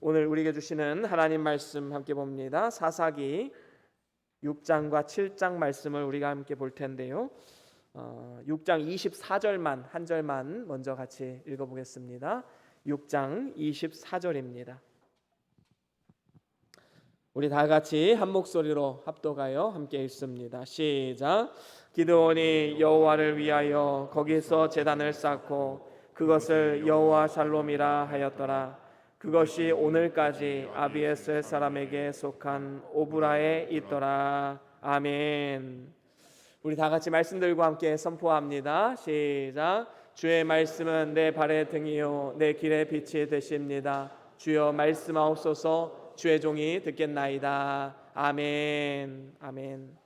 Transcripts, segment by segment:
오늘 우리에게 주시는 하나님 말씀 함께 봅니다. 사사기 6장과 7장 말씀을 우리가 함께 볼 텐데요. 6장 24절만 한 절만 먼저 같이 읽어보겠습니다. 6장 24절입니다. 우리 다 같이 한 목소리로 합독하여 함께 읽습니다. 시작. 기드온이 여호와를 위하여 거기서 제단을 쌓고 그것을 여호와 샬롬이라 하였더라. 그것이 오늘까지 아비에스 사람에게 속한 오브라에 있더라. 아멘. 우리 다 같이 말씀 들고 함께 선포합니다. 시작. 주의 말씀은 내 발의 등이요 내 길의 빛이 되십니다. 주여 말씀하옵소서. 주의 종이 듣겠나이다. 아멘. 아멘.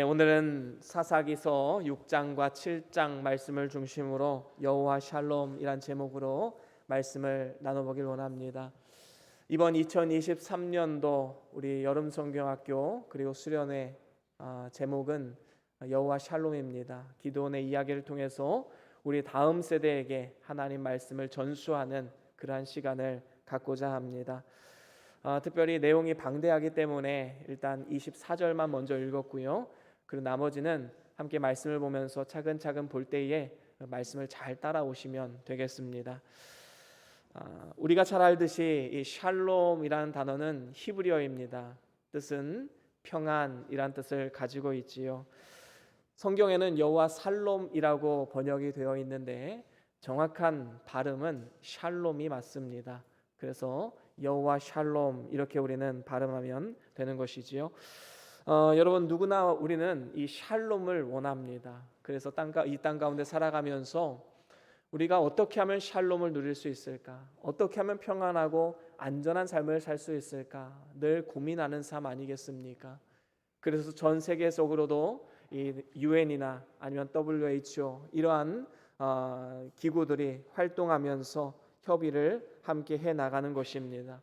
오늘은 사사기서 6장과 7장 말씀을 중심으로 여호와 샬롬이란 제목으로 말씀을 나눠보길 원합니다. 이번 2023년도 우리 여름성경학교 그리고 수련회 제목은 여호와 샬롬입니다. 기드온의 이야기를 통해서 우리 다음 세대에게 하나님 말씀을 전수하는 그러한 시간을 갖고자 합니다. 특별히 내용이 방대하기 때문에 일단 24절만 먼저 읽었고요. 그리고 나머지는 함께 말씀을 보면서 차근차근 볼 때에 말씀을 잘 따라오시면 되겠습니다. 우리가 잘 알듯이 이 샬롬이라는 단어는 히브리어입니다. 뜻은 평안이란 뜻을 가지고 있지요. 성경에는 여호와 살롬이라고 번역이 되어 있는데 정확한 발음은 샬롬이 맞습니다. 그래서 여호와 샬롬 이렇게 우리는 발음하면 되는 것이지요. 여러분 누구나 우리는 이 샬롬을 원합니다. 그래서 이 땅 가운데 살아가면서 우리가 어떻게 하면 샬롬을 누릴 수 있을까? 어떻게 하면 평안하고 안전한 삶을 살 수 있을까? 늘 고민하는 삶 아니겠습니까? 그래서 전 세계적으로도 이 UN이나 아니면 WHO 이러한 기구들이 활동하면서 협의를 함께 해 나가는 것입니다.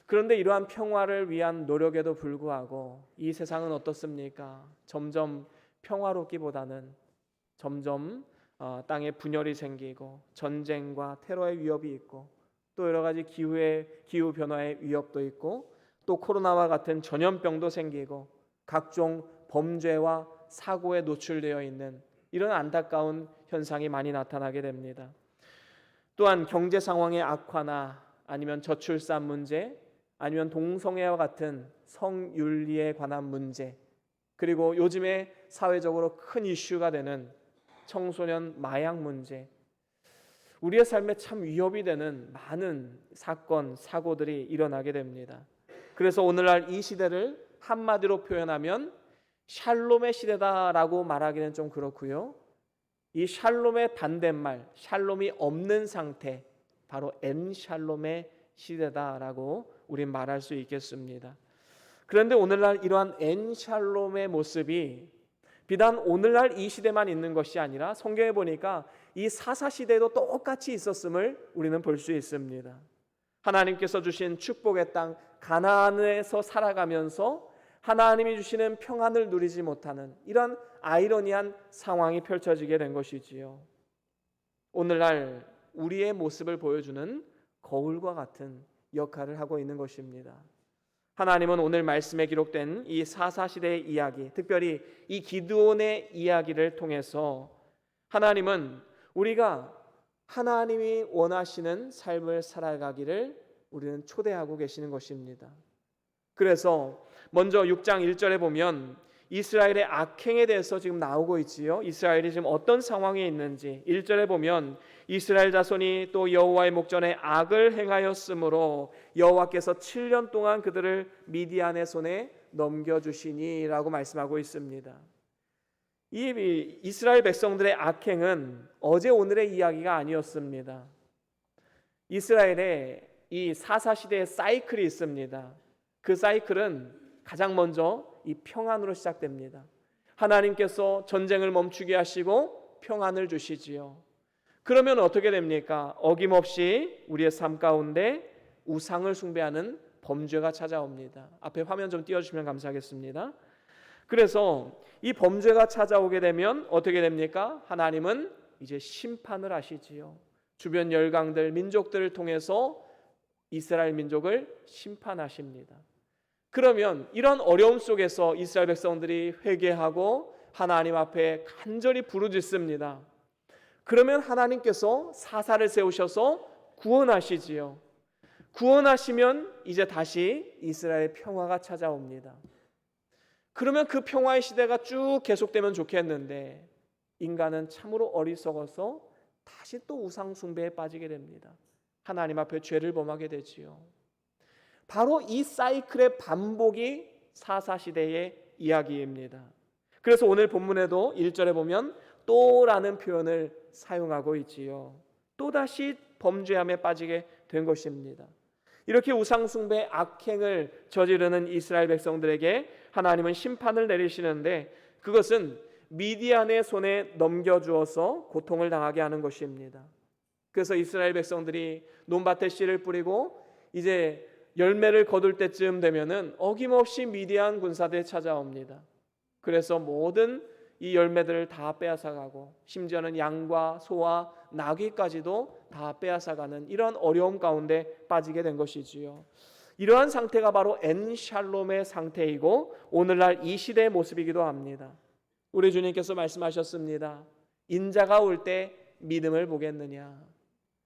그런데 이러한 평화를 위한 노력에도 불구하고 이 세상은 어떻습니까? 점점 평화롭기보다는 점점 땅에 분열이 생기고 전쟁과 테러의 위협이 있고 또 여러 가지 기후 변화의 위협도 있고 또 코로나와 같은 전염병도 생기고 각종 범죄와 사고에 노출되어 있는 이런 안타까운 현상이 많이 나타나게 됩니다. 또한 경제 상황의 악화나 아니면 저출산 문제, 아니면 동성애와 같은 성윤리에 관한 문제, 그리고 요즘에 사회적으로 큰 이슈가 되는 청소년 마약 문제, 우리의 삶에 참 위협이 되는 많은 사건, 사고들이 일어나게 됩니다. 그래서 오늘날 이 시대를 한마디로 표현하면 샬롬의 시대다라고 말하기는 좀 그렇고요. 이 샬롬의 반대말, 샬롬이 없는 상태, 바로 엔샬롬의 시대다라고 우린 말할 수 있겠습니다. 그런데 오늘날 이러한 엔샬롬의 모습이 비단 오늘날 이 시대만 있는 것이 아니라 성경에 보니까 이 사사시대에도 똑같이 있었음을 우리는 볼 수 있습니다. 하나님께서 주신 축복의 땅 가나안에서 살아가면서 하나님이 주시는 평안을 누리지 못하는 이런 아이러니한 상황이 펼쳐지게 된 것이지요. 오늘날 우리의 모습을 보여주는 거울과 같은 역할을 하고 있는 것입니다. 하나님은 오늘 말씀에 기록된 이 사사시대의 이야기, 특별히 이 기드온의 이야기를 통해서 하나님은 우리가 하나님이 원하시는 삶을 살아가기를 우리는 초대하고 계시는 것입니다. 그래서 먼저 6장 1절에 보면 이스라엘의 악행에 대해서 지금 나오고 있지요. 이스라엘이 지금 어떤 상황에 있는지 1절에 보면 이스라엘 자손이 또 여호와의 목전에 악을 행하였으므로 여호와께서 7년 동안 그들을 미디안의 손에 넘겨주시니라고 말씀하고 있습니다. 이 이스라엘 백성들의 악행은 어제 오늘의 이야기가 아니었습니다. 이스라엘의 이 사사시대의 사이클이 있습니다. 그 사이클은 가장 먼저 이 평안으로 시작됩니다. 하나님께서 전쟁을 멈추게 하시고 평안을 주시지요. 그러면 어떻게 됩니까? 어김없이 우리의 삶 가운데 우상을 숭배하는 범죄가 찾아옵니다. 앞에 화면 좀 띄워주시면 감사하겠습니다. 그래서 이 범죄가 찾아오게 되면 어떻게 됩니까? 하나님은 이제 심판을 하시지요. 주변 열강들, 민족들을 통해서 이스라엘 민족을 심판하십니다. 그러면 이런 어려움 속에서 이스라엘 백성들이 회개하고 하나님 앞에 간절히 부르짖습니다. 그러면 하나님께서 사사를 세우셔서 구원하시지요. 구원하시면 이제 다시 이스라엘 평화가 찾아옵니다. 그러면 그 평화의 시대가 쭉 계속되면 좋겠는데 인간은 참으로 어리석어서 다시 또 우상 숭배에 빠지게 됩니다. 하나님 앞에 죄를 범하게 되지요. 바로 이 사이클의 반복이 사사시대의 이야기입니다. 그래서 오늘 본문에도 1절에 보면 또라는 표현을 사용하고 있지요. 또다시 범죄함에 빠지게 된 것입니다. 이렇게 우상숭배 악행을 저지르는 이스라엘 백성들에게 하나님은 심판을 내리시는데 그것은 미디안의 손에 넘겨주어서 고통을 당하게 하는 것입니다. 그래서 이스라엘 백성들이 논밭에 씨를 뿌리고 이제 열매를 거둘 때쯤 되면은 어김없이 미디안 군사들이 찾아옵니다. 그래서 모든 이 열매들을 다 빼앗아가고 심지어는 양과 소와 나귀까지도 다 빼앗아가는 이런 어려움 가운데 빠지게 된 것이지요. 이러한 상태가 바로 엔샬롬의 상태이고 오늘날 이 시대의 모습이기도 합니다. 우리 주님께서 말씀하셨습니다. 인자가 올 때 믿음을 보겠느냐.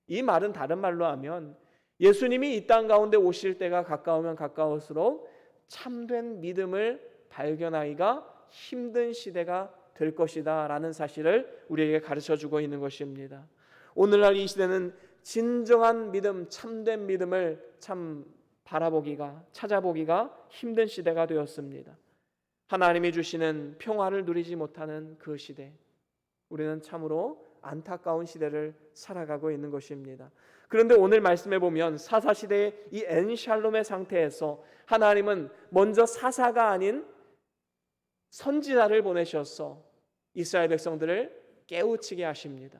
이 말은 다른 말로 하면 예수님이 이 땅 가운데 오실 때가 가까우면 가까울수록 참된 믿음을 발견하기가 힘든 시대가 될 것이다 라는 사실을 우리에게 가르쳐주고 있는 것입니다. 오늘날 이 시대는 진정한 믿음, 참된 믿음을 참 바라보기가, 찾아보기가 힘든 시대가 되었습니다. 하나님이 주시는 평화를 누리지 못하는 그 시대, 우리는 참으로 안타까운 시대를 살아가고 있는 것입니다. 그런데 오늘 말씀해 보면 사사시대의 이 엔샬롬의 상태에서 하나님은 먼저 사사가 아닌 선지자를 보내셔서 이스라엘 백성들을 깨우치게 하십니다.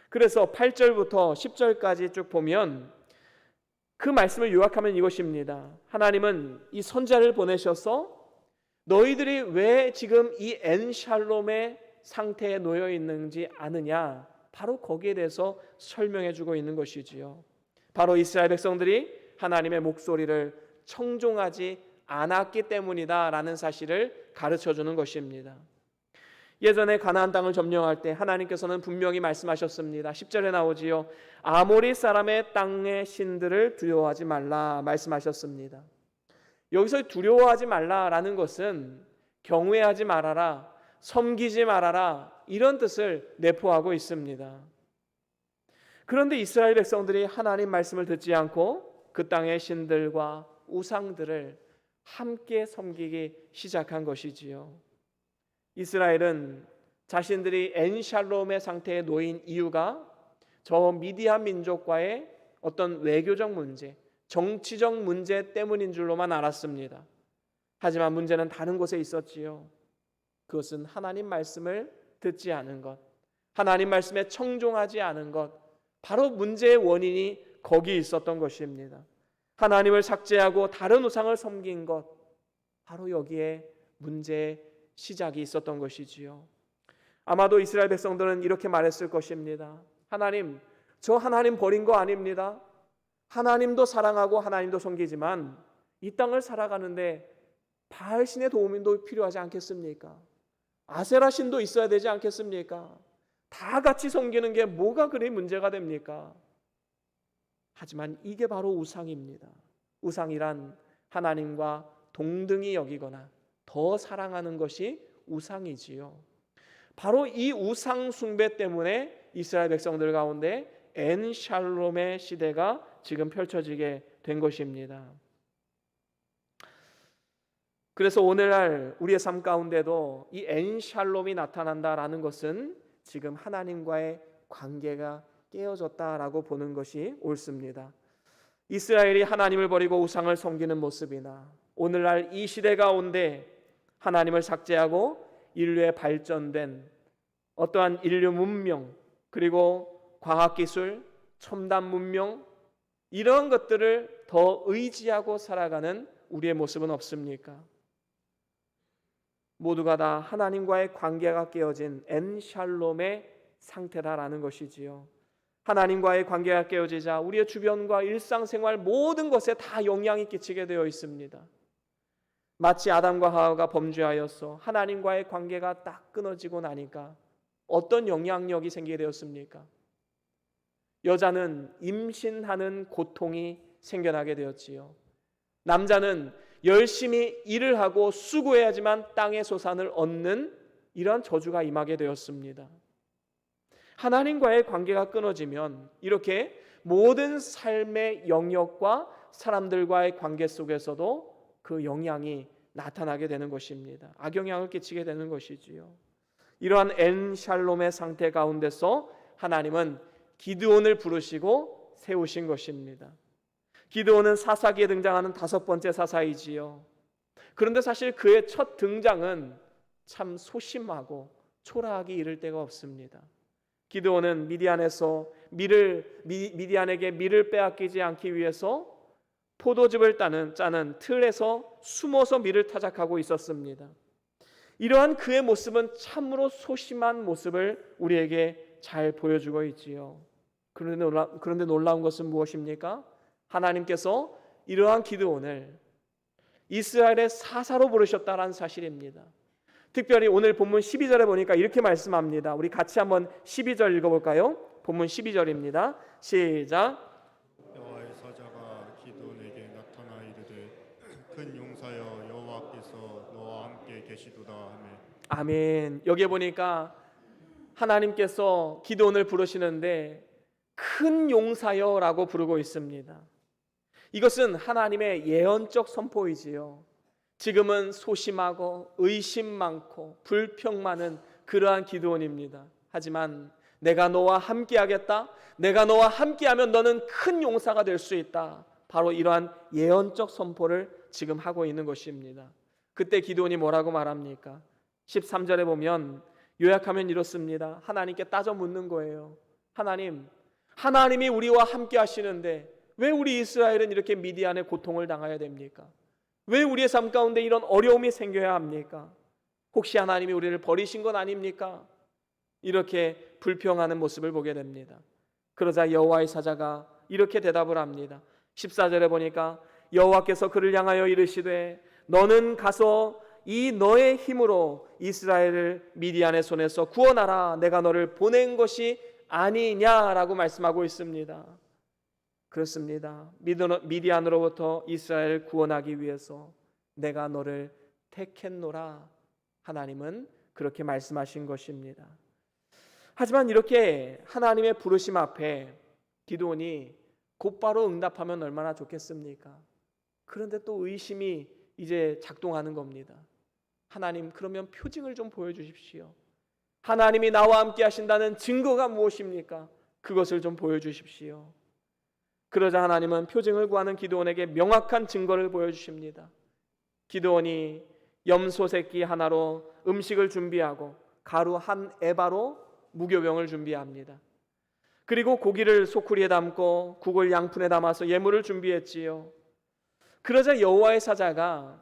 그래서 8절부터 10절까지 쭉 보면 그 말씀을 요약하면 이것입니다. 하나님은 이 선지자를 보내셔서 너희들이 왜 지금 이 엔샬롬의 상태에 놓여 있는지 아느냐, 바로 거기에 대해서 설명해 주고 있는 것이지요. 바로 이스라엘 백성들이 하나님의 목소리를 청종하지 않았기 때문이다 라는 사실을 가르쳐 주는 것입니다. 예전에 가나안 땅을 점령할 때 하나님께서는 분명히 말씀하셨습니다. 10절에 나오지요. 아모리 사람의 땅의 신들을 두려워하지 말라 말씀하셨습니다. 여기서 두려워하지 말라라는 것은 경외하지 말아라, 섬기지 말아라 이런 뜻을 내포하고 있습니다. 그런데 이스라엘 백성들이 하나님 말씀을 듣지 않고 그 땅의 신들과 우상들을 함께 섬기기 시작한 것이지요. 이스라엘은 자신들이 엔샬롬의 상태에 놓인 이유가 저 미디안 민족과의 어떤 외교적 문제, 정치적 문제 때문인 줄로만 알았습니다. 하지만 문제는 다른 곳에 있었지요. 그것은 하나님 말씀을 듣지 않은 것, 하나님 말씀에 청종하지 않은 것, 바로 문제의 원인이 거기 있었던 것입니다. 하나님을 삭제하고 다른 우상을 섬긴 것, 바로 여기에 문제의 시작이 있었던 것이지요. 아마도 이스라엘 백성들은 이렇게 말했을 것입니다. 하나님, 저 하나님 버린 거 아닙니다. 하나님도 사랑하고 하나님도 섬기지만 이 땅을 살아가는데 바알신의 도움도 필요하지 않겠습니까? 아세라 신도 있어야 되지 않겠습니까? 다 같이 섬기는 게 뭐가 그리 문제가 됩니까? 하지만 이게 바로 우상입니다. 우상이란 하나님과 동등히 여기거나 더 사랑하는 것이 우상이지요. 바로 이 우상 숭배 때문에 이스라엘 백성들 가운데 엔샬롬의 시대가 지금 펼쳐지게 된 것입니다. 그래서 오늘날 우리의 삶 가운데도 이 엔샬롬이 나타난다라는 것은 지금 하나님과의 관계가 깨어졌다라고 보는 것이 옳습니다. 이스라엘이 하나님을 버리고 우상을 섬기는 모습이나 오늘날 이 시대 가운데 하나님을 삭제하고 인류의 발전된 어떠한 인류 문명 그리고 과학기술, 첨단 문명 이런 것들을 더 의지하고 살아가는 우리의 모습은 없습니까? 모두가 다 하나님과의 관계가 깨어진 엔샬롬의 상태다라는 것이지요. 하나님과의 관계가 깨어지자 우리의 주변과 일상생활 모든 것에 다 영향이 끼치게 되어 있습니다. 마치 아담과 하와가 범죄하여서 하나님과의 관계가 딱 끊어지고 나니까 어떤 영향력이 생기게 되었습니까? 여자는 임신하는 고통이 생겨나게 되었지요. 남자는 열심히 일을 하고 수고해야지만 땅의 소산을 얻는 이러한 저주가 임하게 되었습니다. 하나님과의 관계가 끊어지면 이렇게 모든 삶의 영역과 사람들과의 관계 속에서도 그 영향이 나타나게 되는 것입니다. 악영향을 끼치게 되는 것이지요. 이러한 엔샬롬의 상태 가운데서 하나님은 기드온을 부르시고 세우신 것입니다. 기드온은 사사기에 등장하는 5번째 사사이지요. 그런데 사실 그의 첫 등장은 참 소심하고 초라하기 이를 데가 없습니다. 기드온은 미디안에게 밀을 빼앗기지 않기 위해서 포도즙을 짜는 틀에서 숨어서 밀을 타작하고 있었습니다. 이러한 그의 모습은 참으로 소심한 모습을 우리에게 잘 보여주고 있지요. 그런데 놀라운 것은 무엇입니까? 하나님께서 이러한 기드온을 이스라엘의 사사로 부르셨다는 사실입니다. 특별히 오늘 본문 12절에 보니까 이렇게 말씀합니다. 우리 같이 한번 12절 읽어볼까요? 본문 12절입니다. 시작. 여호와의 사자가 기드온에게 나타나 이르되 큰 용사여 여호와께서 너와 함께 계시도다 하며. 아멘. 여기에 보니까 하나님께서 기드온을 부르시는데 큰 용사여라고 부르고 있습니다. 이것은 하나님의 예언적 선포이지요. 지금은 소심하고 의심 많고 불평 많은 그러한 기드온입니다. 하지만 내가 너와 함께하겠다. 내가 너와 함께하면 너는 큰 용사가 될 수 있다. 바로 이러한 예언적 선포를 지금 하고 있는 것입니다. 그때 기드온이 뭐라고 말합니까? 13절에 보면 요약하면 이렇습니다. 하나님께 따져 묻는 거예요. 하나님이 우리와 함께 하시는데 왜 우리 이스라엘은 이렇게 미디안의 고통을 당해야 됩니까? 왜 우리의 삶 가운데 이런 어려움이 생겨야 합니까? 혹시 하나님이 우리를 버리신 건 아닙니까? 이렇게 불평하는 모습을 보게 됩니다. 그러자 여호와의 사자가 이렇게 대답을 합니다. 14절에 보니까 여호와께서 그를 향하여 이르시되 너는 가서 이 너의 힘으로 이스라엘을 미디안의 손에서 구원하라. 내가 너를 보낸 것이 아니냐라고 말씀하고 있습니다. 그렇습니다. 미디안으로부터 이스라엘을 구원하기 위해서 내가 너를 택했노라. 하나님은 그렇게 말씀하신 것입니다. 하지만 이렇게 하나님의 부르심 앞에 기드온이 곧바로 응답하면 얼마나 좋겠습니까? 그런데 또 의심이 이제 작동하는 겁니다. 하나님, 그러면 표징을 좀 보여주십시오. 하나님이 나와 함께 하신다는 증거가 무엇입니까? 그것을 좀 보여주십시오. 그러자 하나님은 표징을 구하는 기드온에게 명확한 증거를 보여주십니다. 기드온이 염소 새끼 하나로 음식을 준비하고 가루 한 에바로 무교병을 준비합니다. 그리고 고기를 소쿠리에 담고 국을 양푼에 담아서 예물을 준비했지요. 그러자 여호와의 사자가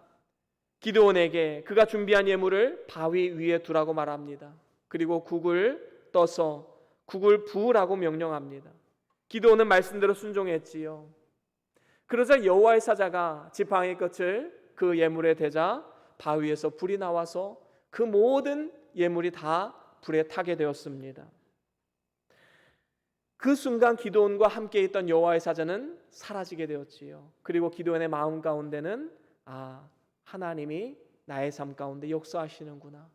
기드온에게 그가 준비한 예물을 바위 위에 두라고 말합니다. 그리고 국을 떠서 국을 부으라고 명령합니다. 기드온은 말씀대로 순종했지요. 그러자 여호와의 사자가 지팡이 끝을 그 예물에 대자 바위에서 불이 나와서 그 모든 예물이 다 불에 타게 되었습니다. 그 순간 기드온과 함께 있던 여호와의 사자는 사라지게 되었지요. 그리고 기드온의 마음 가운데는 하나님이 나의 삶 가운데 역사하시는구나.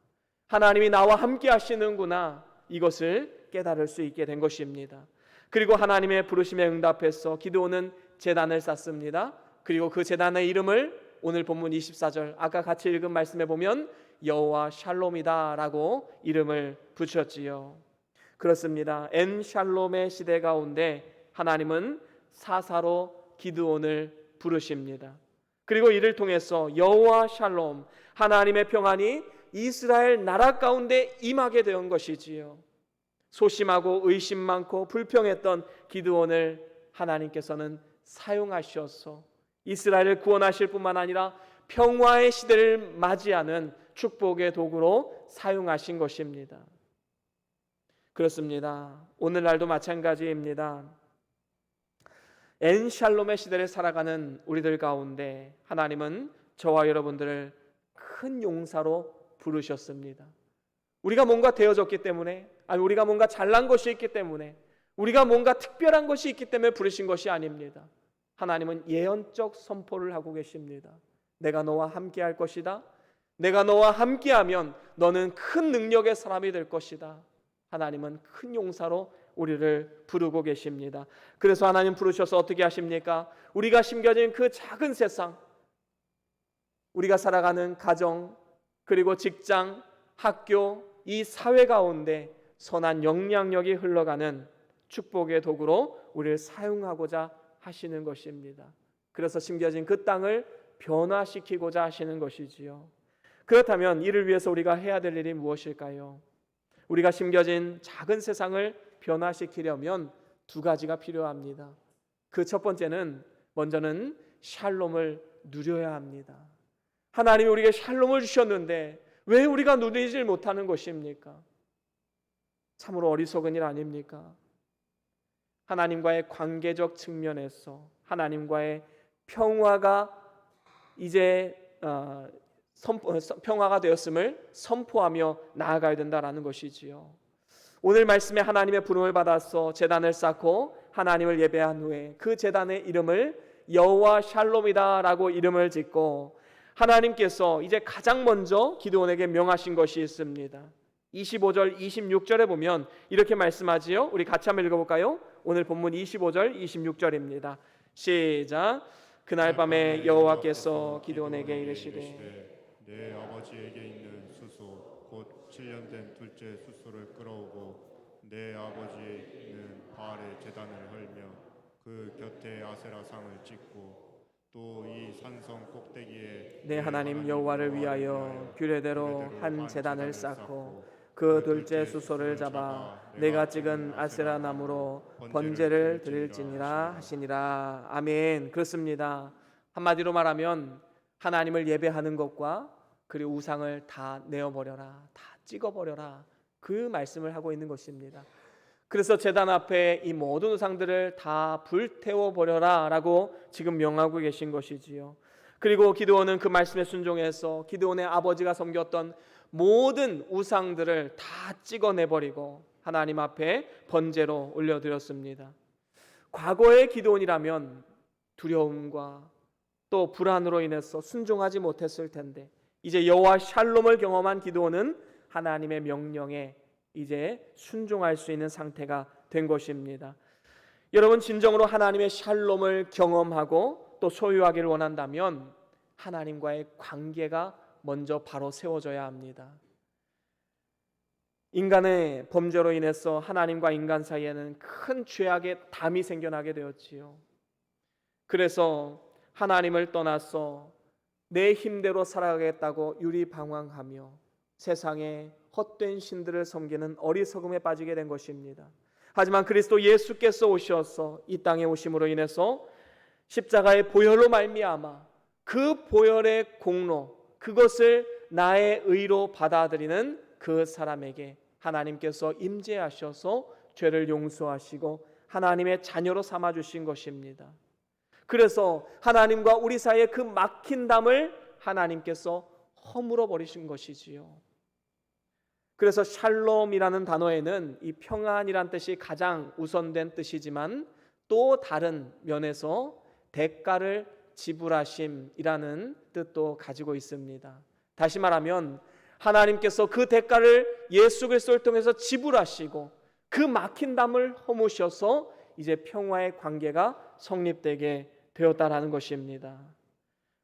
하나님이 나와 함께 하시는구나. 이것을 깨달을 수 있게 된 것입니다. 그리고 하나님의 부르심에 응답해서 기드온은 제단을 쌓습니다. 그리고 그 제단의 이름을 오늘 본문 24절 아까 같이 읽은 말씀에 보면 여호와 샬롬이다 라고 이름을 붙였지요. 그렇습니다. 엔샬롬의 시대 가운데 하나님은 사사로 기드온을 부르십니다. 그리고 이를 통해서 여호와 샬롬, 하나님의 평안이 이스라엘 나라 가운데 임하게 된 것이지요. 소심하고 의심 많고 불평했던 기드온을 하나님께서는 사용하셔서 이스라엘을 구원하실 뿐만 아니라 평화의 시대를 맞이하는 축복의 도구로 사용하신 것입니다. 그렇습니다. 오늘날도 마찬가지입니다. 엔샬롬의 시대를 살아가는 우리들 가운데 하나님은 저와 여러분들을 큰 용사로 부르셨습니다. 우리가 뭔가 되어졌기 때문에, 아니 우리가 뭔가 잘난 것이 있기 때문에, 우리가 뭔가 특별한 것이 있기 때문에 부르신 것이 아닙니다. 하나님은 예언적 선포를 하고 계십니다. 내가 너와 함께 할 것이다. 내가 너와 함께하면 너는 큰 능력의 사람이 될 것이다. 하나님은 큰 용사로 우리를 부르고 계십니다. 그래서 하나님 부르셔서 어떻게 하십니까? 우리가 심겨진 그 작은 세상, 우리가 살아가는 가정, 그리고 직장, 학교, 이 사회 가운데 선한 영향력이 흘러가는 축복의 도구로 우리를 사용하고자 하시는 것입니다. 그래서 심겨진 그 땅을 변화시키고자 하시는 것이지요. 그렇다면 이를 위해서 우리가 해야 될 일이 무엇일까요? 우리가 심겨진 작은 세상을 변화시키려면 두 가지가 필요합니다. 그 첫 번째는 먼저는 샬롬을 누려야 합니다. 하나님이 우리에게 샬롬을 주셨는데 왜 우리가 누리질 못하는 것입니까? 참으로 어리석은 일 아닙니까? 하나님과의 관계적 측면에서 하나님과의 평화가 이제 평화가 되었음을 선포하며 나아가야 된다라는 것이지요. 오늘 말씀에 하나님의 부름을 받아서 제단을 쌓고 하나님을 예배한 후에 그 제단의 이름을 여호와 샬롬이다라고 이름을 짓고 하나님께서 이제 가장 먼저 기드온에게 명하신 것이 있습니다. 25절 26절에 보면 이렇게 말씀하지요. 우리 같이 한번 읽어볼까요? 오늘 본문 25절 26절입니다. 시작. 그날 밤에 여호와께서 기드온에게 이르시되 내 아버지에게 있는 수소 곧 7년 된 둘째 수소를 끌어오고 내 아버지에 있는 바알의 제단을 헐며 그 곁에 아세라 상을 찍고 또 이 산성 꼭대기에 내 하나님 여호와를 위하여 규례대로 한 제단을 쌓고 그 둘째 수소를 잡아 내가 찍은 아세라 나무로 번제를 드릴지니라 하시니라. 아멘. 그렇습니다. 한마디로 말하면 하나님을 예배하는 것과 그리고 우상을 다 내어버려라, 다 찍어버려라, 그 말씀을 하고 있는 것입니다. 그래서 제단 앞에 이 모든 우상들을 다 불태워버려라 라고 지금 명하고 계신 것이지요. 그리고 기드온은 그 말씀에 순종해서 기드온의 아버지가 섬겼던 모든 우상들을 다 찍어내버리고 하나님 앞에 번제로 올려드렸습니다. 과거의 기드온이라면 두려움과 또 불안으로 인해서 순종하지 못했을 텐데 이제 여호와 샬롬을 경험한 기드온은 하나님의 명령에 이제 순종할 수 있는 상태가 된 것입니다. 여러분 진정으로 하나님의 샬롬을 경험하고 또 소유하기를 원한다면 하나님과의 관계가 먼저 바로 세워져야 합니다. 인간의 범죄로 인해서 하나님과 인간 사이에는 큰 죄악의 담이 생겨나게 되었지요. 그래서 하나님을 떠나서 내 힘대로 살아가겠다고 유리방황하며 세상에 헛된 신들을 섬기는 어리석음에 빠지게 된 것입니다. 하지만 그리스도 예수께서 오셔서 이 땅에 오심으로 인해서 십자가의 보혈로 말미암아 그 보혈의 공로, 그것을 나의 의로 받아들이는 그 사람에게 하나님께서 임재하셔서 죄를 용서하시고 하나님의 자녀로 삼아주신 것입니다. 그래서 하나님과 우리 사이의 그 막힌 담을 하나님께서 허물어 버리신 것이지요. 그래서 샬롬이라는 단어에는 이 평안이란 뜻이 가장 우선된 뜻이지만 또 다른 면에서 대가를 지불하심이라는 뜻도 가지고 있습니다. 다시 말하면 하나님께서 그 대가를 예수 그리스도를 통해서 지불하시고 그 막힌 담을 허무셔서 이제 평화의 관계가 성립되게 되었다라는 것입니다.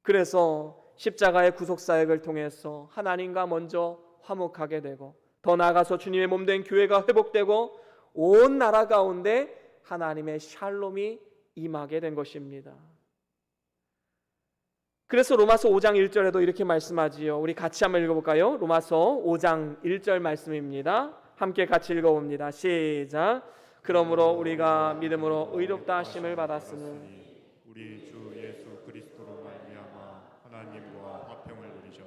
그래서 십자가의 구속사역을 통해서 하나님과 먼저 화목하게 되고 더 나아가서 주님의 몸된 교회가 회복되고 온 나라 가운데 하나님의 샬롬이 임하게 된 것입니다. 그래서 로마서 5장 1절에도 이렇게 말씀하지요. 우리 같이 한번 읽어볼까요? 로마서 5장 1절 말씀입니다. 함께 같이 읽어봅니다. 시작. 그러므로 우리가 믿음으로 의롭다 하심을 받았으니 우리 주 예수 그리스도로 말미암아 하나님과 화평을 누리자.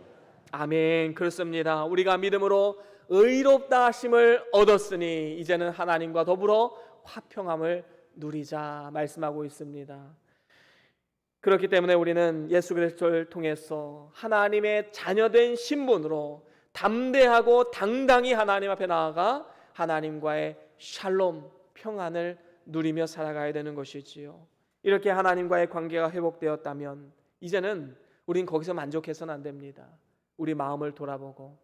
아멘. 그렇습니다. 우리가 믿음으로 의롭다 하심을 얻었으니 이제는 하나님과 더불어 화평함을 누리자 말씀하고 있습니다. 그렇기 때문에 우리는 예수 그리스도를 통해서 하나님의 자녀된 신분으로 담대하고 당당히 하나님 앞에 나아가 하나님과의 샬롬, 평안을 누리며 살아가야 되는 것이지요. 이렇게 하나님과의 관계가 회복되었다면 이제는 우린 거기서 만족해서는 안 됩니다. 우리 마음을 돌아보고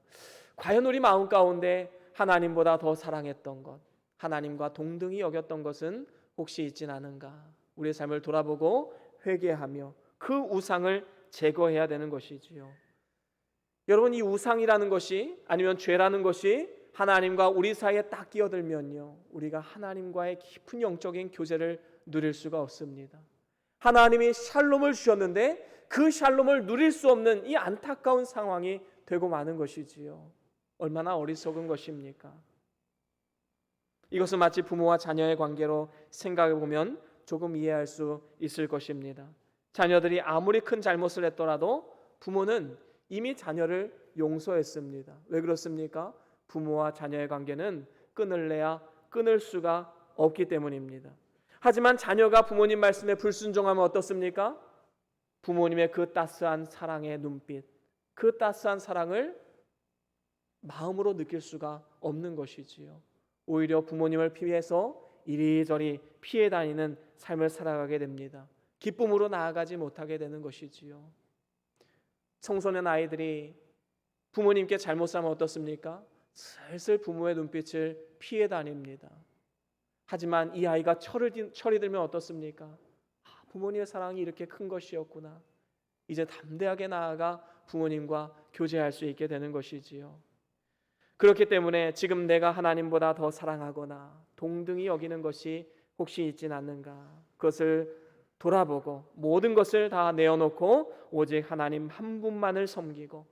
과연 우리 마음 가운데 하나님보다 더 사랑했던 것, 하나님과 동등히 여겼던 것은 혹시 있진 않은가? 우리의 삶을 돌아보고 회개하며 그 우상을 제거해야 되는 것이지요. 여러분, 이 우상이라는 것이 아니면 죄라는 것이 하나님과 우리 사이에 딱 끼어들면요, 우리가 하나님과의 깊은 영적인 교제를 누릴 수가 없습니다. 하나님이 샬롬을 주셨는데 그 샬롬을 누릴 수 없는 이 안타까운 상황이 되고 마는 것이지요. 얼마나 어리석은 것입니까? 이것은 마치 부모와 자녀의 관계로 생각해 보면 조금 이해할 수 있을 것입니다. 자녀들이 아무리 큰 잘못을 했더라도 부모는 이미 자녀를 용서했습니다. 왜 그렇습니까? 부모와 자녀의 관계는 끊을래야 끊을 수가 없기 때문입니다. 하지만 자녀가 부모님 말씀에 불순종하면 어떻습니까? 부모님의 그 따스한 사랑의 눈빛, 그 따스한 사랑을 마음으로 느낄 수가 없는 것이지요. 오히려 부모님을 피해서 이리저리 피해 다니는 삶을 살아가게 됩니다. 기쁨으로 나아가지 못하게 되는 것이지요. 청소년 아이들이 부모님께 잘못 하면 어떻습니까? 슬슬 부모의 눈빛을 피해 다닙니다. 하지만 이 아이가 철이 들면 어떻습니까? 부모님의 사랑이 이렇게 큰 것이었구나. 이제 담대하게 나아가 부모님과 교제할 수 있게 되는 것이지요. 그렇기 때문에 지금 내가 하나님보다 더 사랑하거나 동등히 여기는 것이 혹시 있진 않는가? 그것을 돌아보고 모든 것을 다 내어놓고 오직 하나님 한 분만을 섬기고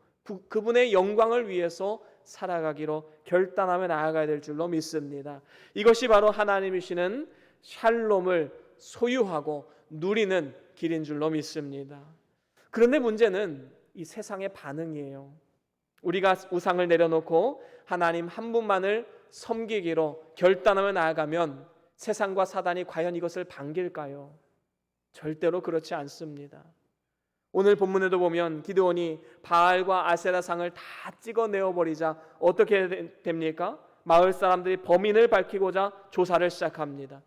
그분의 영광을 위해서 살아가기로 결단하며 나아가야 될 줄로 믿습니다. 이것이 바로 하나님이시는 샬롬을 소유하고 누리는 길인 줄로 믿습니다. 그런데 문제는 이 세상의 반응이에요. 우리가 우상을 내려놓고 하나님 한 분만을 섬기기로 결단하며 나아가면 세상과 사단이 과연 이것을 반길까요? 절대로 그렇지 않습니다. 오늘 본문에도 보면 기드온이 바알과 아세라 상을 다 찍어내어 버리자 어떻게 됩니까? 마을 사람들이 범인을 밝히고자 조사를 시작합니다.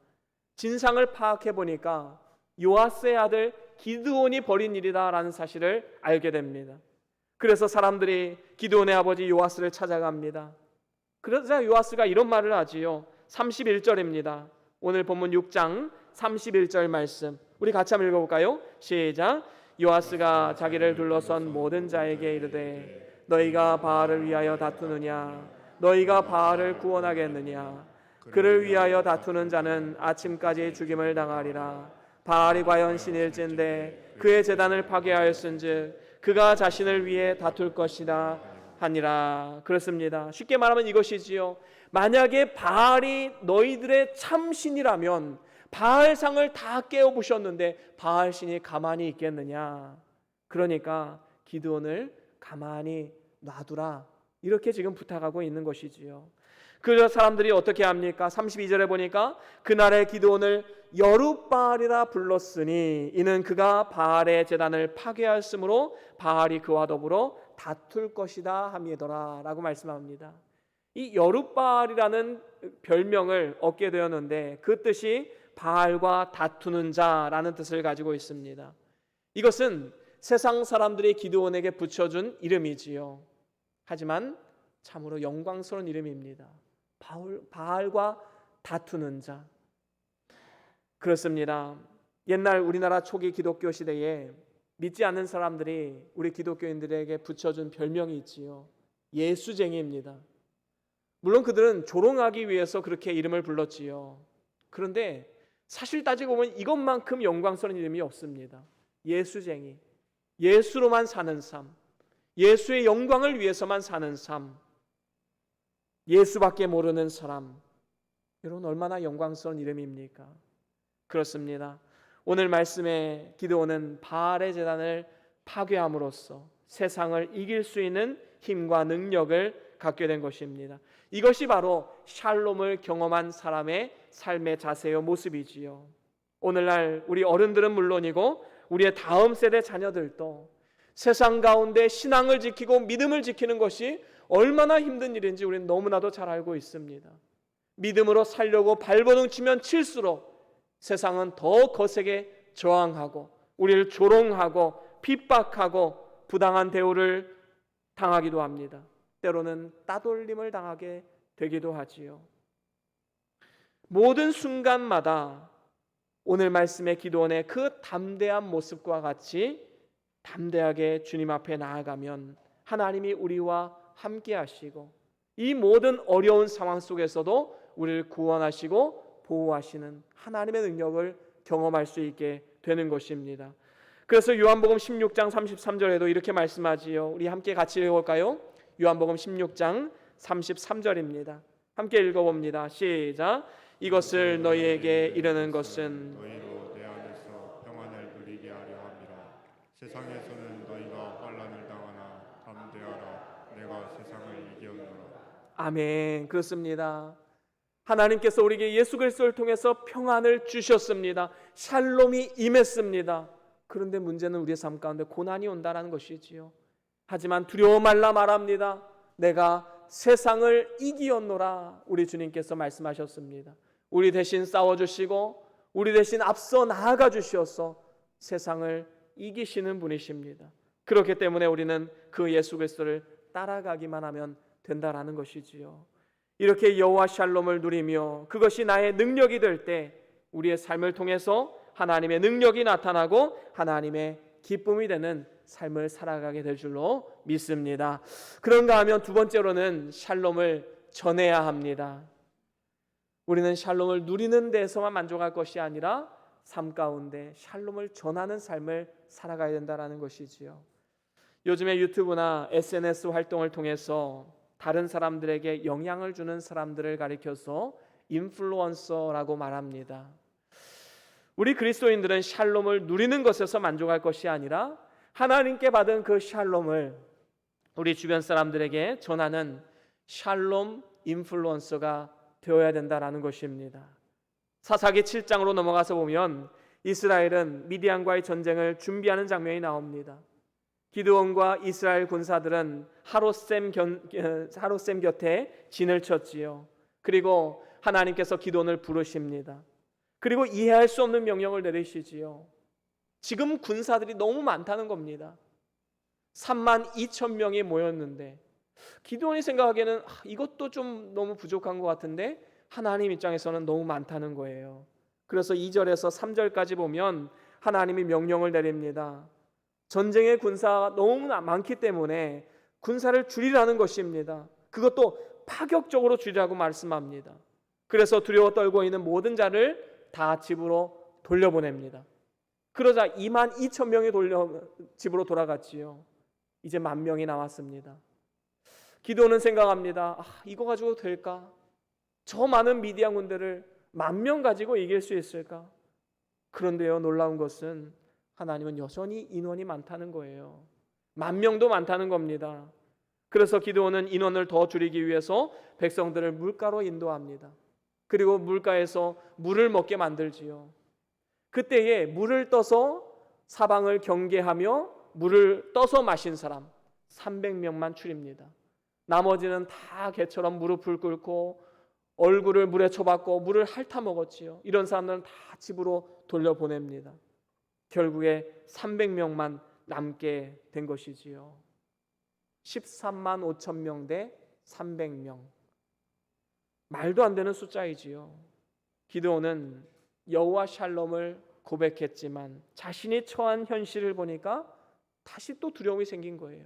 진상을 파악해 보니까 요아스의 아들 기드온이 벌인 일이다라는 사실을 알게 됩니다. 그래서 사람들이 기드온의 아버지 요아스를 찾아갑니다. 그러자 요아스가 이런 말을 하지요. 31절입니다. 오늘 본문 6장 31절 말씀 우리 같이 한번 읽어볼까요? 시작. 요아스가 자기를 둘러선 모든 자에게 이르되 너희가 바알을 위하여 다투느냐? 너희가 바알을 구원하겠느냐? 그를 위하여 다투는 자는 아침까지 죽임을 당하리라. 바알이 과연 신일진데 그의 제단을 파괴하였은즉 그가 자신을 위해 다툴 것이다 하니라. 그렇습니다. 쉽게 말하면 이것이지요. 만약에 바알이 너희들의 참신이라면 바알상을 다 깨어부셨는데 바알신이 가만히 있겠느냐? 그러니까 기드온을 가만히 놔두라. 이렇게 지금 부탁하고 있는 것이지요. 그래서 사람들이 어떻게 합니까? 32절에 보니까 그날의 기드온을 여룻바알이라 불렀으니 이는 그가 바알의 제단을 파괴하였으므로 바알이 그와 더불어 다툴 것이다 함이더라 라고 말씀합니다. 이 여룻바알이라는 별명을 얻게 되었는데 그 뜻이 바알과 다투는 자라는 뜻을 가지고 있습니다. 이것은 세상 사람들이 기드온에게 붙여준 이름이지요. 하지만 참으로 영광스러운 이름입니다. 바알과 다투는 자. 그렇습니다. 옛날 우리나라 초기 기독교 시대에 믿지 않는 사람들이 우리 기독교인들에게 붙여준 별명이 있지요. 예수쟁이입니다. 물론 그들은 조롱하기 위해서 그렇게 이름을 불렀지요. 그런데 사실 따지고 보면 이것만큼 영광스러운 이름이 없습니다. 예수쟁이, 예수로만 사는 삶, 예수의 영광을 위해서만 사는 삶, 예수밖에 모르는 사람. 여러분 얼마나 영광스러운 이름입니까? 그렇습니다. 오늘 말씀에 기드온은 바알의 제단을 파괴함으로써 세상을 이길 수 있는 힘과 능력을 갖게 된 것입니다. 이것이 바로 샬롬을 경험한 사람의 삶의 자세요 모습이지요. 오늘날 우리 어른들은 물론이고 우리의 다음 세대 자녀들도 세상 가운데 신앙을 지키고 믿음을 지키는 것이 얼마나 힘든 일인지 우리는 너무나도 잘 알고 있습니다. 믿음으로 살려고 발버둥 치면 칠수록 세상은 더 거세게 저항하고 우리를 조롱하고 핍박하고 부당한 대우를 당하기도 합니다. 때로는 따돌림을 당하게 되기도 하지요. 모든 순간마다 오늘 말씀의 기도원의 그 담대한 모습과 같이 담대하게 주님 앞에 나아가면 하나님이 우리와 함께 하시고 이 모든 어려운 상황 속에서도 우리를 구원하시고 보호하시는 하나님의 능력을 경험할 수 있게 되는 것입니다. 그래서 요한복음 16장 33절에도 이렇게 말씀하지요. 우리 함께 같이 읽어볼까요? 요한복음 16장 33절입니다. 함께 읽어봅니다. 시작. 이것을 너희에게 이르는 것은 너희로 내 안에서 평안을 누리게 하려 함이라. 세상에서는 너희가 환난을 당하나 담대하라. 내가 세상을 이기었노라. 아멘. 그렇습니다. 하나님께서 우리에게 예수 그리스도를 통해서 평안을 주셨습니다. 샬롬이 임했습니다. 그런데 문제는 우리의 삶 가운데 고난이 온다는 것이지요. 하지만 두려워 말라 말합니다. 내가 세상을 이기었노라. 우리 주님께서 말씀하셨습니다. 우리 대신 싸워주시고 우리 대신 앞서 나아가 주시어서 세상을 이기시는 분이십니다. 그렇기 때문에 우리는 그 예수 그리스도를 따라가기만 하면 된다라는 것이지요. 이렇게 여호와 샬롬을 누리며 그것이 나의 능력이 될 때 우리의 삶을 통해서 하나님의 능력이 나타나고 하나님의 기쁨이 되는 삶을 살아가게 될 줄로 믿습니다. 그런가 하면 두 번째로는 샬롬을 전해야 합니다. 우리는 샬롬을 누리는 데서만 만족할 것이 아니라 삶 가운데 샬롬을 전하는 삶을 살아가야 된다는 것이지요. 요즘에 유튜브나 SNS 활동을 통해서 다른 사람들에게 영향을 주는 사람들을 가리켜서 인플루언서라고 말합니다. 우리 그리스도인들은 샬롬을 누리는 것에서 만족할 것이 아니라 하나님께 받은 그 샬롬을 우리 주변 사람들에게 전하는 샬롬 인플루언서가 되어야 된다라는 것입니다. 사사기 7장으로 넘어가서 보면 이스라엘은 미디안과의 전쟁을 준비하는 장면이 나옵니다. 기드온과 이스라엘 군사들은 하롯셈 곁에 진을 쳤지요. 그리고 하나님께서 기드온을 부르십니다. 그리고 이해할 수 없는 명령을 내리시지요. 지금 군사들이 너무 많다는 겁니다. 32,000명이 모였는데 기드온이 생각하기에는 이것도 좀 너무 부족한 것 같은데 하나님 입장에서는 너무 많다는 거예요. 그래서 2절에서 3절까지 보면 하나님이 명령을 내립니다. 전쟁의 군사가 너무 많기 때문에 군사를 줄이라는 것입니다. 그것도 파격적으로 줄이라고 말씀합니다. 그래서 두려워 떨고 있는 모든 자를 다 집으로 돌려보냅니다. 그러자 22,000명이 집으로 돌아갔지요. 이제 10,000명이 남았습니다. 기도는 생각합니다. 이거 가지고 될까? 저 많은 미디안 군대를 10,000명 가지고 이길 수 있을까? 그런데요, 놀라운 것은 하나님은 여전히 인원이 많다는 거예요. 10,000명도 많다는 겁니다. 그래서 기드온은 인원을 더 줄이기 위해서 백성들을 물가로 인도합니다. 그리고 물가에서 물을 먹게 만들지요. 그때에 물을 떠서 사방을 경계하며 물을 떠서 마신 사람 300명만 추립니다. 나머지는 다 개처럼 무릎을 꿇고 얼굴을 물에 쳐박고 물을 핥아 먹었지요. 이런 사람들은 다 집으로 돌려보냅니다. 결국에 300명만 남게 된 것이지요. 13만 5천 명 대 300명. 말도 안 되는 숫자이지요. 기드온은 여호와 샬롬을 고백했지만 자신이 처한 현실을 보니까 다시 또 두려움이 생긴 거예요.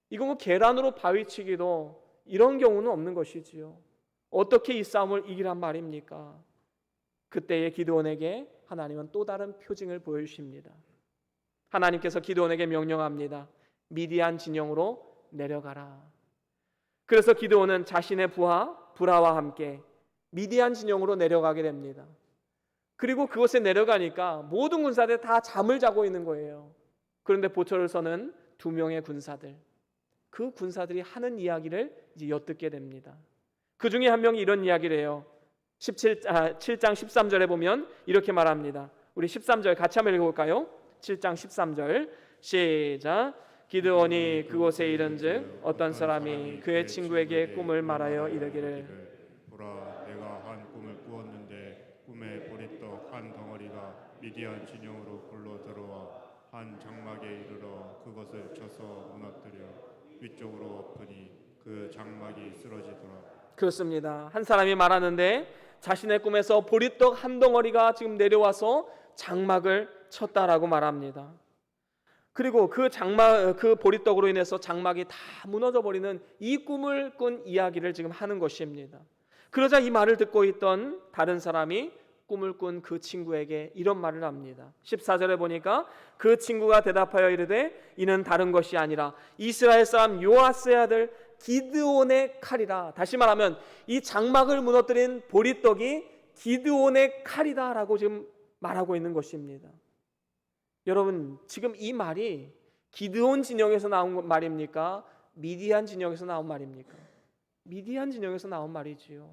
이거 뭐 계란으로 바위치기도 이런 경우는 없는 것이지요. 어떻게 이 싸움을 이기란 말입니까? 그때의 기드온에게 하나님은 또 다른 표징을 보여주십니다. 하나님께서 기드온에게 명령합니다. 미디안 진영으로 내려가라. 그래서 기드온은 자신의 부하 브라와 함께 미디안 진영으로 내려가게 됩니다. 그리고 그곳에 내려가니까 모든 군사들이 다 잠을 자고 있는 거예요. 그런데 보초를 서는 두 명의 군사들, 그 군사들이 하는 이야기를 이제 엿듣게 됩니다. 그 중에 한 명이 이런 이야기를 해요. 7장 13절에 보면 이렇게 말합니다. 우리 13절 같이 한번 읽어볼까요? 7장 13절 시작. 기드온이 그곳에 이른즉 어떤 사람이 그의 친구에게 꿈을 말하여 이르기를 보라, 내가 한 꿈을 꾸었는데 꿈에 보리떡 한 덩어리가 미디안 진영으로 굴러 들어와 한 장막에 이르러 그것을 쳐서 무너뜨려 위쪽으로 엎으니 그 장막이 쓰러지더라. 그렇습니다. 한 사람이 말하는데 자신의 꿈에서 보리떡 한 덩어리가 지금 내려와서 장막을 쳤다라고 말합니다. 그리고 그 보리떡으로 인해서 장막이 다 무너져 버리는 이 꿈을 꾼 이야기를 지금 하는 것입니다. 그러자 이 말을 듣고 있던 다른 사람이 꿈을 꾼 그 친구에게 이런 말을 합니다. 14절에 보니까 그 친구가 대답하여 이르되 이는 다른 것이 아니라 이스라엘 사람 요아스의 아들 기드온의 칼이라. 다시 말하면 이 장막을 무너뜨린 보리떡이 기드온의 칼이다라고 지금 말하고 있는 것입니다. 여러분, 지금 이 말이 기드온 진영에서 나온 말입니까? 미디안 진영에서 나온 말입니까? 미디안 진영에서 나온 말이지요.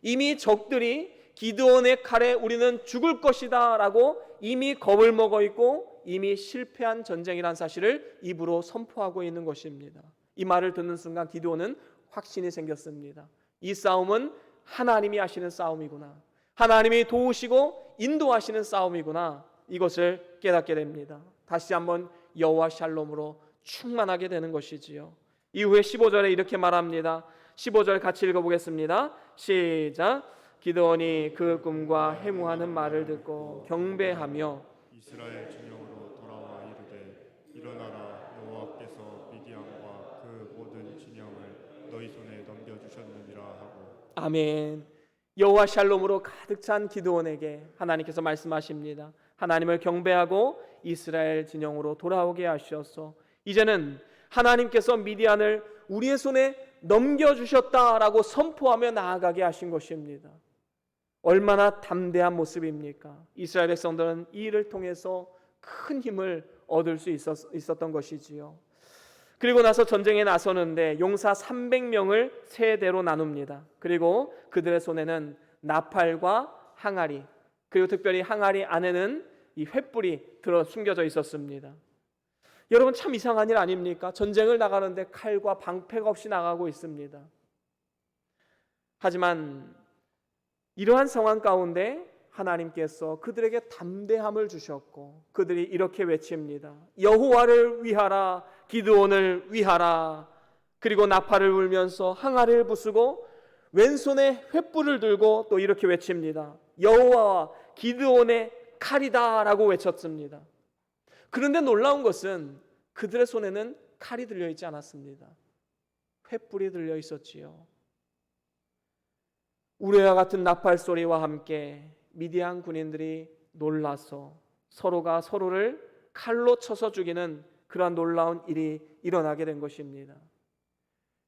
이미 적들이 기드온의 칼에 우리는 죽을 것이다 라고 이미 겁을 먹어 있고 이미 실패한 전쟁이란 사실을 입으로 선포하고 있는 것입니다. 이 말을 듣는 순간 기드온은 확신이 생겼습니다. 이 싸움은 하나님이 하시는 싸움이구나, 하나님이 도우시고 인도하시는 싸움이구나, 이것을 깨닫게 됩니다. 다시 한번 여호와 샬롬으로 충만하게 되는 것이지요. 이후에 15절에 이렇게 말합니다. 15절 같이 읽어보겠습니다. 시작. 기드온이 그 꿈과 해무하는 말을 듣고 경배하며 이스라엘 진영으로 돌아와 이르되 일어나라, 여호와께서 미디안과 그 모든 진영을 너희 손에 넘겨주셨느니라 하고. 아멘. 여호와 샬롬으로 가득 찬 기드온에게 하나님께서 말씀하십니다. 하나님을 경배하고 이스라엘 진영으로 돌아오게 하셔서 이제는 하나님께서 미디안을 우리의 손에 넘겨주셨다라고 선포하며 나아가게 하신 것입니다. 얼마나 담대한 모습입니까? 이스라엘 백성들은 이 일을 통해서 큰 힘을 얻을 수 있었던 것이지요. 그리고 나서 전쟁에 나서는데 용사 300명을 세 대로 나눕니다. 그리고 그들의 손에는 나팔과 항아리, 그리고 특별히 항아리 안에는 이 횃불이 들어 숨겨져 있었습니다. 여러분, 참 이상한 일 아닙니까? 전쟁을 나가는데 칼과 방패가 없이 나가고 있습니다. 하지만 이러한 상황 가운데 하나님께서 그들에게 담대함을 주셨고 그들이 이렇게 외칩니다. 여호와를 위하라, 기드온을 위하라. 그리고 나팔을 불면서 항아리를 부수고 왼손에 횃불을 들고 또 이렇게 외칩니다. 여호와와 기드온의 칼이다라고 외쳤습니다. 그런데 놀라운 것은 그들의 손에는 칼이 들려있지 않았습니다. 횃불이 들려 있었지요. 우레와 같은 나팔 소리와 함께 미디안 군인들이 놀라서 서로가 서로를 칼로 쳐서 죽이는 그러한 놀라운 일이 일어나게 된 것입니다.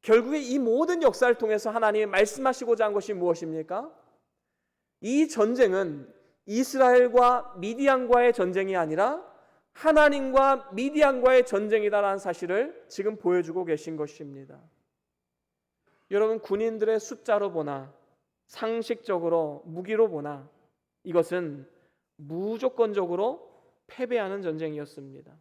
결국에 이 모든 역사를 통해서 하나님이 말씀하시고자 한 것이 무엇입니까? 이 전쟁은 이스라엘과 미디안과의 전쟁이 아니라 하나님과 미디안과의 전쟁이다라는 사실을 지금 보여주고 계신 것입니다. 여러분, 군인들의 숫자로 보나 상식적으로 무기로 보나 이것은 무조건적으로 패배하는 전쟁이었습니다.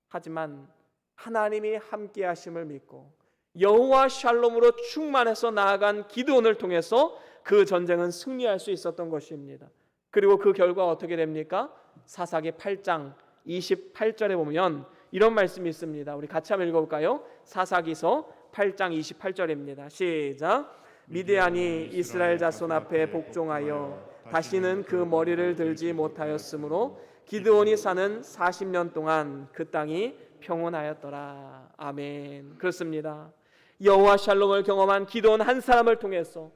하지만 하나님이 함께 하심을 믿고 여호와 샬롬으로 충만해서 나아간 기드온을 통해서 그 전쟁은 승리할 수 있었던 것입니다. 그리고 그 결과 어떻게 됩니까? 사사기 8장 28절에 보면 이런 말씀이 있습니다. 우리 같이 한번 읽어볼까요? 사사기서 8장 28절입니다. 시작. 미디안이 이스라엘 자손 앞에 복종하여 다시는 그 머리를 들지 못하였으므로 기드온이 사는 40년 동안 그 땅이 평온하였더라. 아멘. 그렇습니다. 여호와 샬롬을 경험한 기드온 한 사람을 통해서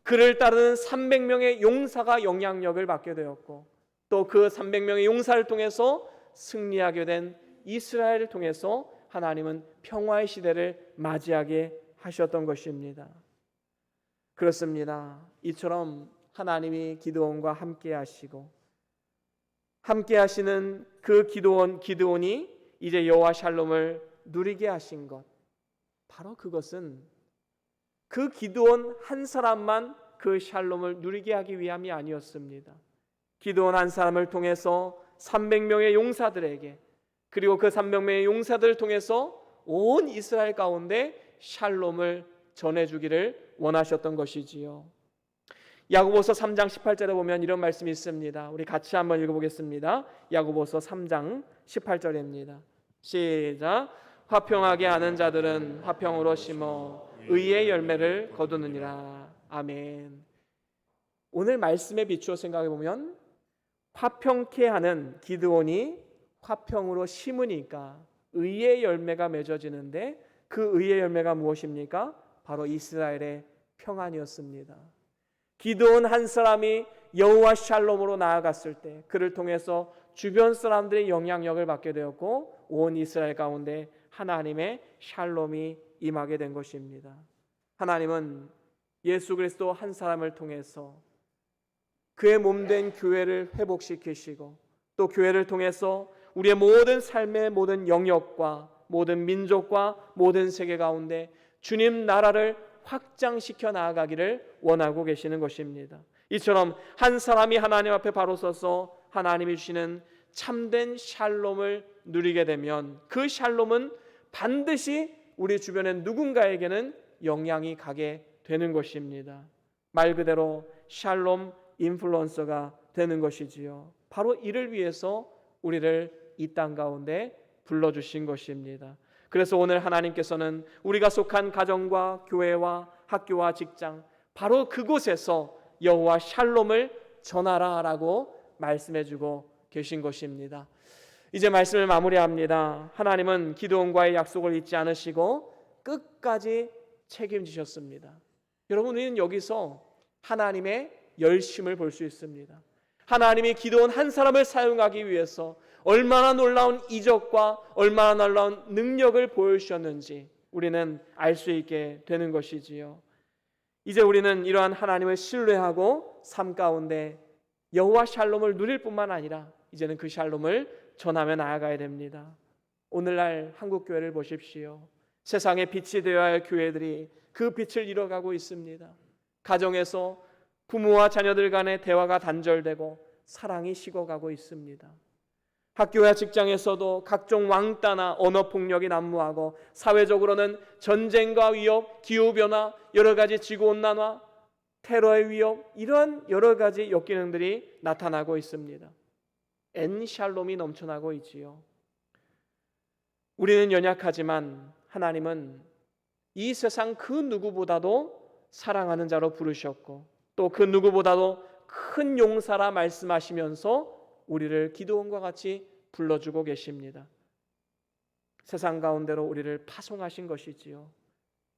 그를 따르는 300명의 용사가 영향력을 받게 되었고 또 그 300명의 용사를 통해서 승리하게 된 이스라엘을 통해서 하나님은 평화의 시대를 맞이하게 하셨던 것입니다. 그렇습니다. 이처럼 하나님이 기드온과 함께 하시고 함께 하시는 그 기드온이 이제 여호와 샬롬을 누리게 하신 것, 바로 그것은 그 기드온 한 사람만 그 샬롬을 누리게 하기 위함이 아니었습니다. 기드온 한 사람을 통해서 300명의 용사들에게, 그리고 그 300명의 용사들을 통해서 온 이스라엘 가운데 샬롬을 전해주기를 원하셨던 것이지요. 야고보서 3장 18절에 보면 이런 말씀이 있습니다. 우리 같이 한번 읽어보겠습니다. 야고보서 3장 18절입니다. 시작. 화평하게 하는 자들은 화평으로 심어 의의 열매를 거두느니라. 아멘. 오늘 말씀에 비추어 생각해 보면 화평케 하는 기드온이 화평으로 심으니까 의의 열매가 맺어지는데, 그 의의 열매가 무엇입니까? 바로 이스라엘의 평안이었습니다. 기드온 한 사람이 여호와 샬롬으로 나아갔을 때 그를 통해서 주변 사람들의 영향력을 받게 되었고, 온 이스라엘 가운데 하나님의 샬롬이 임하게 된 것입니다. 하나님은 예수 그리스도 한 사람을 통해서 그의 몸된 교회를 회복시키시고, 또 교회를 통해서 우리의 모든 삶의 모든 영역과 모든 민족과 모든 세계 가운데 주님 나라를 확장시켜 나아가기를 원하고 계시는 것입니다. 이처럼 한 사람이 하나님 앞에 바로 서서 하나님이 주시는 참된 샬롬을 누리게 되면 그 샬롬은 반드시 우리 주변의 누군가에게는 영향이 가게 되는 것입니다. 말 그대로 샬롬 인플루언서가 되는 것이지요. 바로 이를 위해서 우리를 이 땅 가운데 불러주신 것입니다. 그래서 오늘 하나님께서는 우리가 속한 가정과 교회와 학교와 직장, 바로 그곳에서 여호와 샬롬을 전하라라고 말씀해주고 계신 것입니다. 이제 말씀을 마무리합니다. 하나님은 기드온과의 약속을 잊지 않으시고 끝까지 책임지셨습니다. 여러분, 우리는 여기서 하나님의 열심을 볼 수 있습니다. 하나님이 기드온 한 사람을 사용하기 위해서 얼마나 놀라운 이적과 얼마나 놀라운 능력을 보여주셨는지 우리는 알 수 있게 되는 것이지요. 이제 우리는 이러한 하나님을 신뢰하고 삶 가운데 여호와 샬롬을 누릴 뿐만 아니라 이제는 그 샬롬을 전하며 나아가야 됩니다. 오늘날 한국교회를 보십시오. 세상의 빛이 되어야 할 교회들이 그 빛을 잃어가고 있습니다. 가정에서 부모와 자녀들 간의 대화가 단절되고 사랑이 식어가고 있습니다. 학교와 직장에서도 각종 왕따나 언어폭력이 난무하고, 사회적으로는 전쟁과 위협, 기후변화, 여러 가지 지구온난화, 테러의 위협, 이러한 여러 가지 역기능들이 나타나고 있습니다. 엔샬롬이 넘쳐나고 있지요. 우리는 연약하지만 하나님은 이 세상 그 누구보다도 사랑하는 자로 부르셨고, 또 그 누구보다도 큰 용사라 말씀하시면서 우리를 기드온과 같이 불러주고 계십니다. 세상 가운데로 우리를 파송하신 것이지요.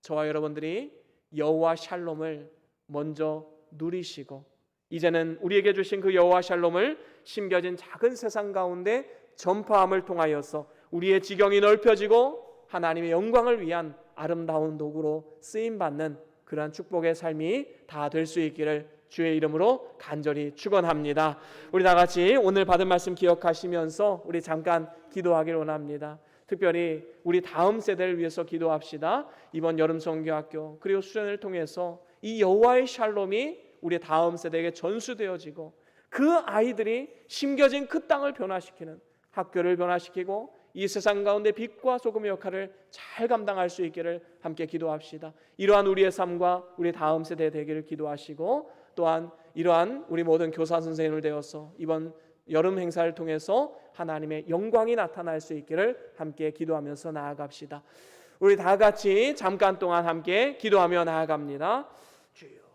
저와 여러분들이 여호와 샬롬을 먼저 누리시고, 이제는 우리에게 주신 그 여호와 샬롬을 심겨진 작은 세상 가운데 전파함을 통하여서 우리의 지경이 넓혀지고 하나님의 영광을 위한 아름다운 도구로 쓰임받는 그러한 축복의 삶이 다 될 수 있기를 주의 이름으로 간절히 축원합니다. 우리 다 같이 오늘 받은 말씀 기억하시면서 우리 잠깐 기도하기를 원합니다. 특별히 우리 다음 세대를 위해서 기도합시다. 이번 여름 선교학교 그리고 수련을 통해서 이 여호와의 샬롬이 우리 다음 세대에게 전수되어지고, 그 아이들이 심겨진 그 땅을 변화시키는, 학교를 변화시키고 이 세상 가운데 빛과 소금의 역할을 잘 감당할 수 있기를 함께 기도합시다. 이러한 우리의 삶과 우리 다음 세대 되기를 기도하시고, 또한 이러한 우리 모든 교사 선생님을 되어서 이번 여름 행사를 통해서 하나님의 영광이 나타날 수 있기를 함께 기도하면서 나아갑시다. 우리 다 같이 잠깐 동안 함께 기도하며 나아갑니다. 주여.